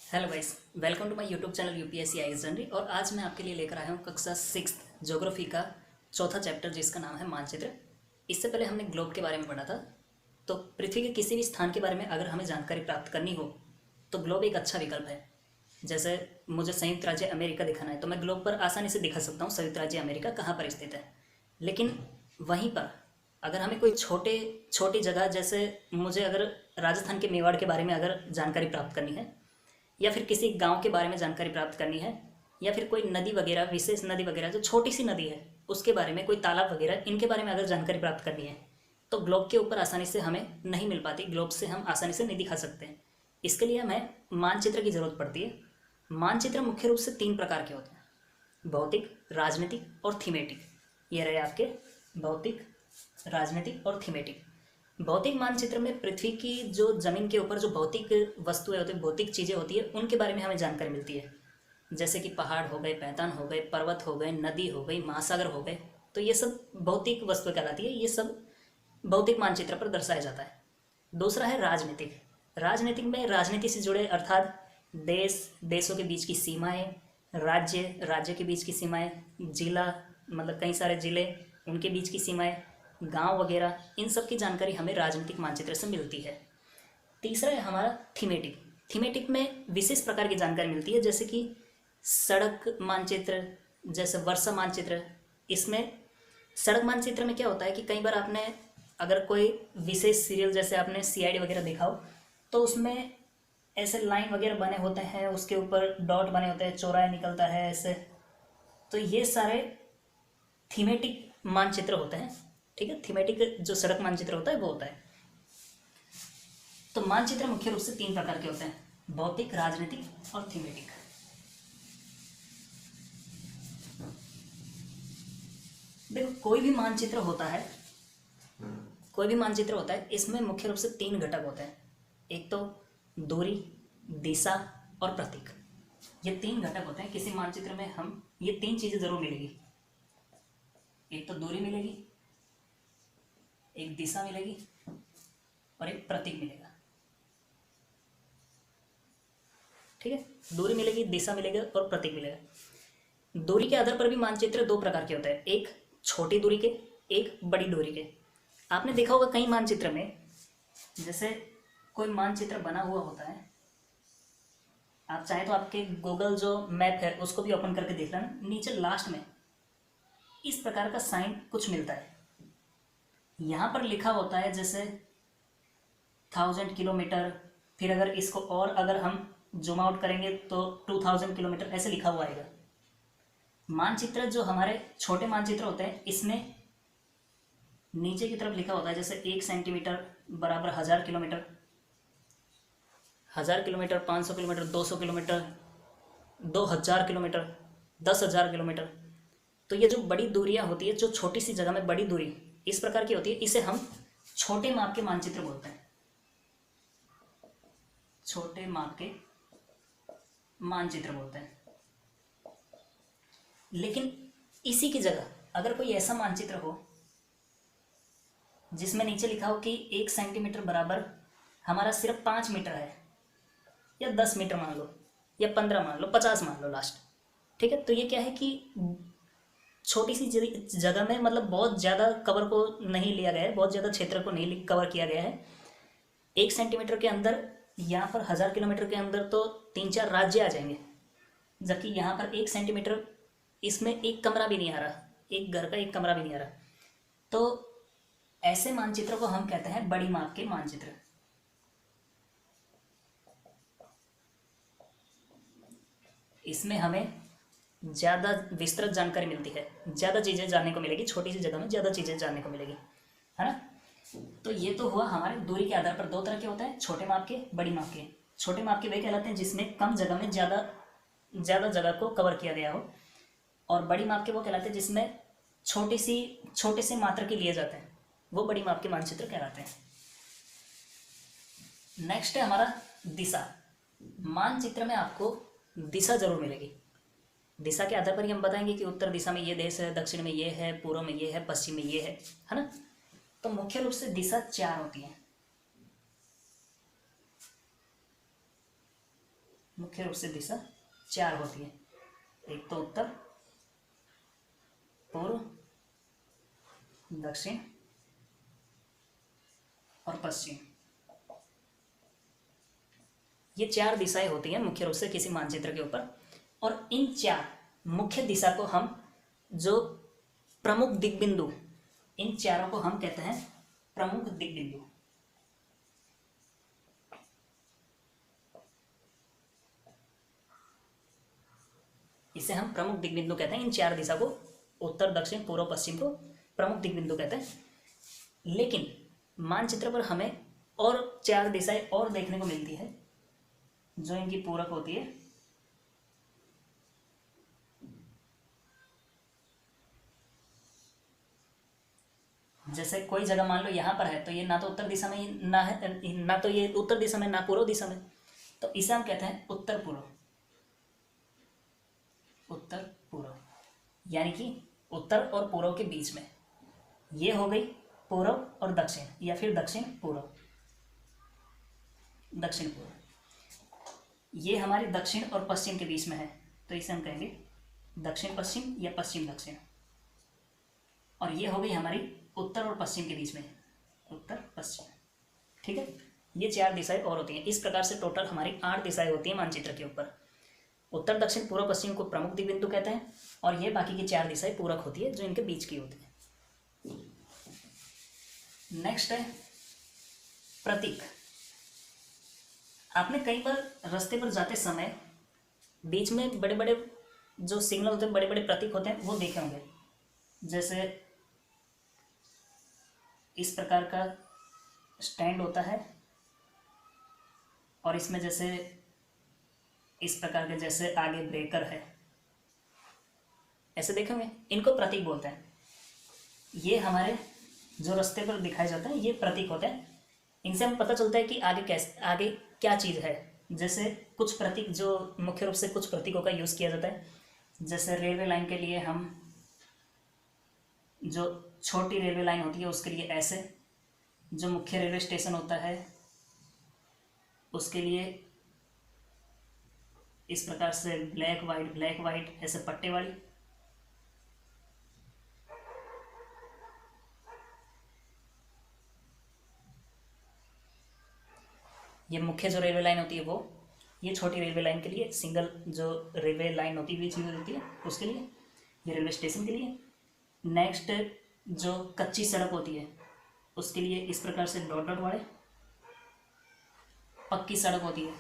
Hello guys, welcome to my YouTube channel UPSC IAS general. और आज मैं आपके लिए लेकर आया हूँ कक्षा 6 ज्योग्राफी का चौथा चैप्टर जिसका नाम है मानचित्र। इससे पहले हमने ग्लोब के बारे में पढ़ा था। तो पृथ्वी के किसी भी स्थान के बारे में अगर हमें जानकारी प्राप्त करनी हो तो ग्लोब एक अच्छा विकल्प है। जैसे मुझे संयुक्त राज्य अमेरिका दिखाना है तो मैं ग्लोब पर आसानी से दिखा सकता हूँ संयुक्त राज्य अमेरिका कहाँ पर स्थित है। लेकिन वहीं पर अगर हमें कोई छोटी जगह, जैसे मुझे अगर राजस्थान के मेवाड़ के बारे में अगर जानकारी प्राप्त करनी है, या फिर किसी गांव के बारे में जानकारी प्राप्त करनी है, या फिर कोई नदी वगैरह, विशेष नदी वगैरह जो छोटी सी नदी है उसके बारे में, कोई तालाब वगैरह, इनके बारे में अगर जानकारी प्राप्त करनी है तो ग्लोब के ऊपर आसानी से हमें नहीं मिल पाती। ग्लोब से हम आसानी से नहीं दिखा सकते हैं। इसके लिए हमें मानचित्र की ज़रूरत पड़ती है। मानचित्र मुख्य रूप से 3 प्रकार के होते हैं: भौतिक, राजनीतिक और थीमेटिक। ये रहे आपके भौतिक, राजनीतिक और थीमेटिक। भौतिक मानचित्र में पृथ्वी की जो जमीन के ऊपर जो भौतिक वस्तुएं होती है, भौतिक चीज़ें होती है, उनके बारे में हमें जानकारी मिलती है। जैसे कि पहाड़ हो गए, मैदान हो गए, पर्वत हो गए, नदी हो गई, महासागर हो गए। तो ये सब भौतिक वस्तुएं कहलाती है। ये सब भौतिक मानचित्र पर दर्शाया जाता है। दूसरा है राजनीतिक। राजनीतिक में राजनीति से जुड़े, अर्थात देशों के बीच की सीमाएं, राज्य के बीच की सीमाएं, जिला मतलब कई सारे जिले, उनके बीच की सीमाएं, गांव वगैरह, इन सब की जानकारी हमें राजनीतिक मानचित्र से मिलती है। तीसरा है हमारा थीमेटिक। थीमेटिक में विशेष प्रकार की जानकारी मिलती है, जैसे कि सड़क मानचित्र, जैसे वर्षा मानचित्र। इसमें सड़क मानचित्र में क्या होता है कि कई बार आपने अगर कोई विशेष सीरियल, जैसे आपने सीआईडी वगैरह देखा हो, तो उसमें ऐसे लाइन वगैरह बने होते हैं, उसके ऊपर डॉट बने होते हैं, चौराहे निकलता है ऐसे। तो ये सारे थीमेटिक मानचित्र होते हैं। ठीक है, थीमेटिक जो सड़क मानचित्र होता है वो होता है। तो मानचित्र मुख्य रूप से 3 प्रकार के होते हैं: भौतिक, राजनीतिक और थीमेटिक। देखो, कोई भी मानचित्र होता है, इसमें मुख्य रूप से 3 घटक होते हैं। एक तो दूरी, दिशा और प्रतीक। ये 3 घटक होते हैं किसी मानचित्र में। हम ये 3 चीजें जरूर मिलेगी। एक तो दूरी मिलेगी, एक दिशा मिलेगी और एक प्रतीक मिलेगा। ठीक है, दूरी मिलेगी, दिशा मिलेगा और प्रतीक मिलेगा। दूरी के आधार पर भी मानचित्र 2 प्रकार के होते हैं: एक छोटी दूरी के, एक बड़ी दूरी के। आपने देखा होगा कई मानचित्र में, जैसे कोई मानचित्र बना हुआ होता है, आप चाहे तो आपके गूगल जो मैप है उसको भी ओपन करके देख लेना, नीचे लास्ट में इस प्रकार का साइन कुछ मिलता है। यहां पर लिखा होता है जैसे 1000 किलोमीटर, फिर अगर इसको और अगर हम जूम आउट करेंगे तो 2000 किलोमीटर, ऐसे लिखा हुआ आएगा। मानचित्र जो हमारे छोटे मानचित्र होते हैं, इसमें नीचे की तरफ लिखा होता है जैसे 1 सेंटीमीटर बराबर 1000 kilometre, 1000 kilometre, 500 kilometre, 200 kilometre, 2000 kilometre, 10,000 kilometre. तो ये जो बड़ी दूरियां होती है, जो छोटी सी जगह में बड़ी दूरी इस प्रकार की होती है, इसे हम छोटे माप के मानचित्र बोलते हैं। छोटे माप के मानचित्र बोलते हैं। लेकिन इसी की जगह अगर कोई ऐसा मानचित्र हो जिसमें नीचे लिखा हो कि 1 सेंटीमीटर बराबर हमारा सिर्फ 5 मीटर है, या 10 मीटर मान लो, या 15 मान लो, 50 मान लो लास्ट। ठीक है, तो ये क्या है कि छोटी सी जगह में, मतलब बहुत ज़्यादा कवर को नहीं लिया गया है, बहुत ज़्यादा क्षेत्र को नहीं कवर किया गया है। 1 सेंटीमीटर के अंदर, यहाँ पर 1000 किलोमीटर के अंदर तो 3-4 राज्य आ जाएंगे, जबकि यहाँ पर 1 सेंटीमीटर, इसमें एक कमरा भी नहीं आ रहा, एक घर का एक कमरा भी नहीं आ रहा। तो ऐसे मानचित्र को हम कहते हैं बड़ी माप के मानचित्र। इसमें हमें ज़्यादा विस्तृत जानकारी मिलती है, ज़्यादा चीज़ें जानने को मिलेगी, छोटी सी जगह में ज़्यादा चीज़ें जानने को मिलेगी, है ना। तो ये तो हुआ हमारे दूरी के आधार पर। 2 तरह के होते हैं: छोटे माप के, बड़ी माप के। छोटे माप के वे कहलाते हैं जिसमें कम जगह में ज़्यादा जगह को कवर किया गया हो, और बड़ी माप के वो कहलाते हैं जिसमें छोटे से मात्रा के लिए जाते हैं, वो बड़ी माप के मानचित्र कहलाते हैं। नेक्स्ट है हमारा दिशा। मानचित्र में आपको दिशा जरूर मिलेगी। दिशा के आधार पर ही हम बताएंगे कि उत्तर दिशा में ये देश है, दक्षिण में ये है, पूर्व में ये है, पश्चिम में ये है ना। तो मुख्य रूप से दिशा 4 होती है। मुख्य रूप से दिशा 4 होती है। एक तो उत्तर, पूर्व, दक्षिण और पश्चिम। ये 4 दिशाएं होती हैं मुख्य रूप से किसी मानचित्र के ऊपर। और इन 4 मुख्य दिशा को हम, जो प्रमुख दिग्बिंदु, इन चारों को हम कहते हैं प्रमुख दिग्बिंदु। इसे हम प्रमुख दिग्बिंदु कहते हैं। इन 4 दिशा को, उत्तर, दक्षिण, पूर्व, पश्चिम को प्रमुख दिग्बिंदु कहते हैं। लेकिन मानचित्र पर हमें और 4 दिशाएं और देखने को मिलती है जो इनकी पूरक होती है। जैसे कोई जगह मान लो यहाँ पर है, तो ये ना तो उत्तर दिशा में ना है, ना तो ये उत्तर दिशा में, ना पूर्व दिशा में, तो इसे हम कहते हैं उत्तर पूर्व। उत्तर पूर्व यानी कि उत्तर और पूर्व के बीच में। ये हो गई पूर्व और दक्षिण, या फिर दक्षिण पूर्व, दक्षिण पूर्व। ये हमारे दक्षिण और पश्चिम के बीच में है, तो इसे हम कहेंगे दक्षिण पश्चिम या पश्चिम दक्षिण। और ये हो गई हमारी उत्तर और पश्चिम के बीच में, उत्तर पश्चिम। ठीक है, ये 4 दिशाएं और होती हैं। इस प्रकार से टोटल हमारी 8 दिशाएं होती हैं मानचित्र के ऊपर। उत्तर, दक्षिण, पूर्व, पश्चिम को प्रमुख दिग्बिंदु कहते हैं, और ये बाकी की 4 दिशाएं पूरक होती है जो इनके बीच की होती है। नेक्स्ट है प्रतीक। आपने कई बार रास्ते पर जाते समय बीच में बड़े बड़े जो सिग्नल होते हैं, बड़े बड़े प्रतीक होते हैं, वो देखे होंगे। जैसे इस प्रकार का स्टैंड होता है, और इसमें जैसे इस प्रकार के जैसे आगे ब्रेकर है, ऐसे देखेंगे, इनको प्रतीक बोलते हैं। ये हमारे जो रास्ते पर दिखाए जाते हैं, ये प्रतीक होते हैं। इनसे हमें पता चलता है कि आगे कैसे, आगे क्या चीज़ है। जैसे कुछ प्रतीक, जो मुख्य रूप से कुछ प्रतीकों का यूज़ किया जाता है। जैसे रेलवे लाइन के लिए हम, जो छोटी रेलवे लाइन होती है उसके लिए ऐसे, जो मुख्य रेलवे स्टेशन होता है उसके लिए इस प्रकार से ब्लैक वाइट ऐसे पट्टे वाली। ये मुख्य जो रेलवे लाइन होती है वो, ये छोटी रेलवे लाइन के लिए, सिंगल जो रेलवे लाइन होती है चीज़ होती है उसके लिए, ये रेलवे स्टेशन के लिए। नेक्स्ट जो कच्ची सड़क होती है उसके लिए इस प्रकार से डॉट डॉट वाले। पक्की सड़क होती है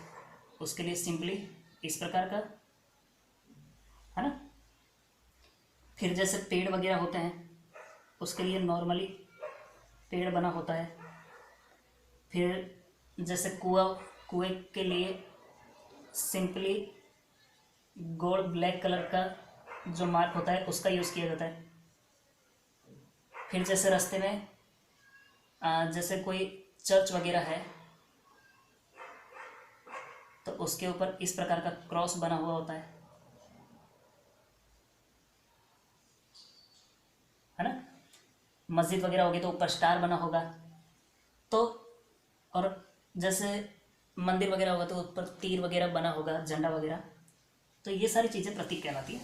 उसके लिए सिंपली इस प्रकार का, है ना। फिर जैसे पेड़ वगैरह होते हैं उसके लिए नॉर्मली पेड़ बना होता है। फिर जैसे कुएं के लिए सिंपली गोल्ड ब्लैक कलर का जो मार्क होता है उसका यूज़ किया जाता है। फिर जैसे रास्ते में जैसे कोई चर्च वगैरह है तो उसके ऊपर इस प्रकार का क्रॉस बना हुआ होता है ना। मस्जिद वगैरह होगी तो ऊपर स्टार बना होगा। तो और जैसे मंदिर वगैरह होगा तो ऊपर तीर वगैरह बना होगा, झंडा वगैरह। तो ये सारी चीज़ें प्रतीक कहलाती है।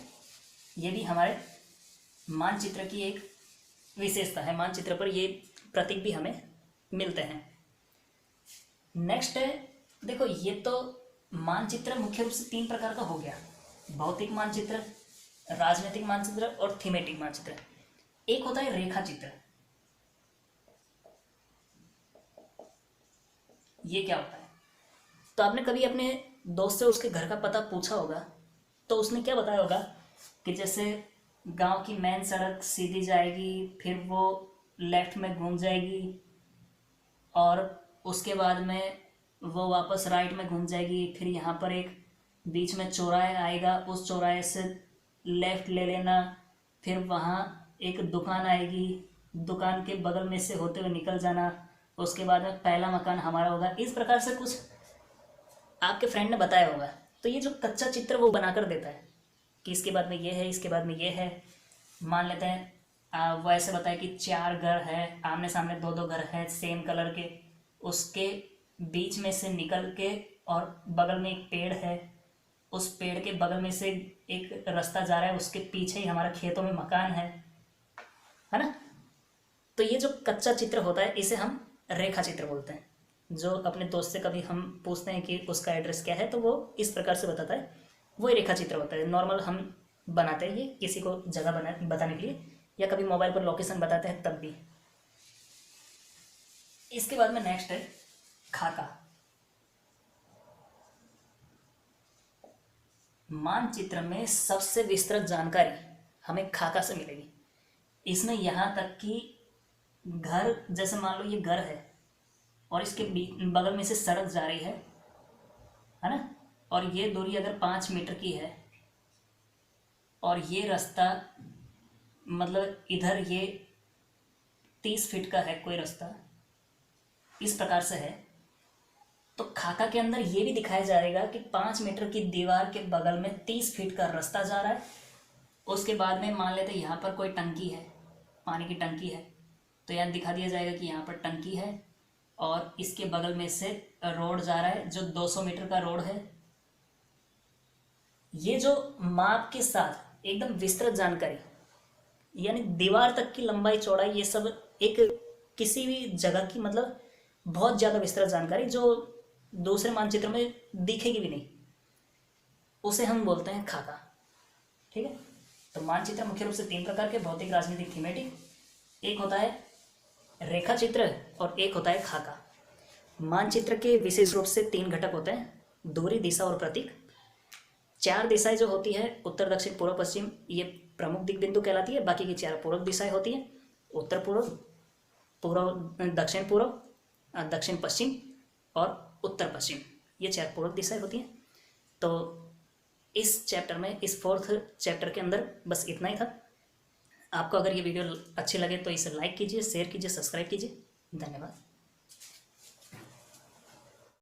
ये भी हमारे मानचित्र की एक विशेषता है। मानचित्र पर ये प्रतीक भी हमें मिलते हैं। नेक्स्ट है, देखो ये तो मानचित्र मुख्य रूप से 3 प्रकार का हो गया: भौतिक मानचित्र, राजनीतिक मानचित्र और थीमेटिक मानचित्र। एक होता है रेखा चित्र। ये क्या होता है? तो आपने कभी अपने दोस्त से उसके घर का पता पूछा होगा तो उसने क्या बताया होगा कि जैसे गांव की मेन सड़क सीधी जाएगी, फिर वो लेफ्ट में घूम जाएगी, और उसके बाद में वो वापस राइट में घूम जाएगी। फिर यहाँ पर एक बीच में चौराहा आएगा, उस चौराहे से लेफ्ट ले लेना, फिर वहाँ एक दुकान आएगी, दुकान के बगल में से होते हुए निकल जाना, उसके बाद में पहला मकान हमारा होगा। इस प्रकार से कुछ आपके फ्रेंड ने बताया होगा। तो ये जो कच्चा चित्र वो बनाकर देता है कि इसके बाद में ये है, इसके बाद में ये है। मान लेते हैं वो ऐसे बताए कि 4 घर है, आमने सामने 2-2 घर है सेम कलर के, उसके बीच में से निकल के और बगल में एक पेड़ है, उस पेड़ के बगल में से एक रास्ता जा रहा है, उसके पीछे ही हमारा खेतों में मकान है ना। तो ये जो कच्चा चित्र होता है इसे हम रेखा चित्र बोलते हैं। जो अपने दोस्त से कभी हम पूछते हैं कि उसका एड्रेस क्या है तो वो इस प्रकार से बताता है, वो रेखा चित्र होता है। नॉर्मल हम बनाते हैं ये किसी को जगह बताने के लिए, या कभी मोबाइल पर लोकेशन बताते हैं तब भी। इसके बाद में नेक्स्ट है खाका। मानचित्र में सबसे विस्तृत जानकारी हमें खाका से मिलेगी। इसमें यहाँ तक कि घर, जैसे मान लो ये घर है और इसके बगल में से सड़क जा रही है ना, और ये दूरी अगर 5 मीटर की है और ये रास्ता मतलब इधर ये 30 फीट का है कोई रास्ता, इस प्रकार से है, तो खाका के अंदर ये भी दिखाया जाएगा कि 5 मीटर की दीवार के बगल में 30 फीट का रास्ता जा रहा है। उसके बाद में मान लेते यहाँ पर कोई टंकी है, पानी की टंकी है, तो यहाँ दिखा दिया जाएगा कि यहाँ पर टंकी है और इसके बगल में से रोड जा रहा है जो 200 मीटर का रोड है। ये जो माप के साथ एकदम विस्तृत जानकारी, यानी दीवार तक की लंबाई चौड़ाई, ये सब एक किसी भी जगह की मतलब बहुत ज़्यादा विस्तृत जानकारी जो दूसरे मानचित्र में दिखेगी भी नहीं, उसे हम बोलते हैं खाका। ठीक है। तो मानचित्र मुख्य रूप से 3 प्रकार के, भौतिक, राजनीतिक, थीमेटिक। एक होता है रेखा चित्र और एक होता है खाका। मानचित्र के विशेष रूप से 3 घटक होते हैं, दूरी, दिशा और प्रतीक। 4 दिशाएं जो होती है उत्तर, दक्षिण, पूर्व, पश्चिम, ये प्रमुख दिक बिंदु कहलाती है। बाकी की 4 पूर्वक दिशाएं होती हैं, उत्तर पूर्व, पूर्व दक्षिण पूर्व, दक्षिण पश्चिम और उत्तर पश्चिम, ये 4 पूर्वक दिशाएं होती हैं। तो इस चैप्टर में, इस 4th चैप्टर के अंदर बस इतना ही था। आपको अगर ये वीडियो अच्छी लगे तो इसे लाइक कीजिए, शेयर कीजिए, सब्सक्राइब कीजिए। धन्यवाद।